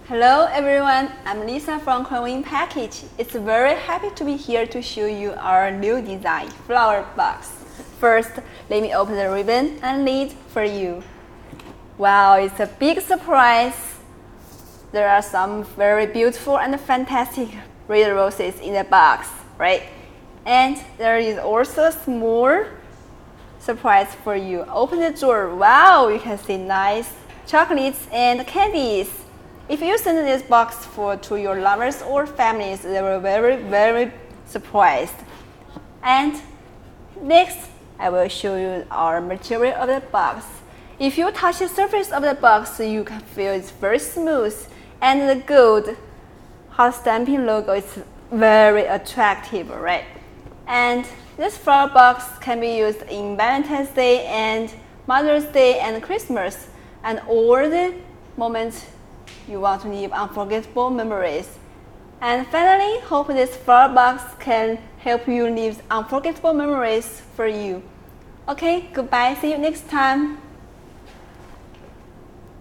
Hello everyone, I'm Lisa from Halloween Package. It's very happy to be here to show you our new design flower box. First, let me open the ribbon and lid for you. Wow, it's a big surprise. There are some very beautiful and fantastic red roses in the box, right? And there is also a small surprise for you. Open the drawer. Wow, you can see nice chocolates and candies. If you send this box to your lovers or families, they will be very surprised. And next, I will show you our material of the box. If you touch the surface of the box, you can feel it's very smooth, and the gold hot stamping logo is very attractive, right? And this flower box can be used in Valentine's Day and Mother's Day and Christmas, and all the moments you want to leave unforgettable memories. And finally, hope this flower box can help you leave unforgettable memories for you. Okay, goodbye. See you next time.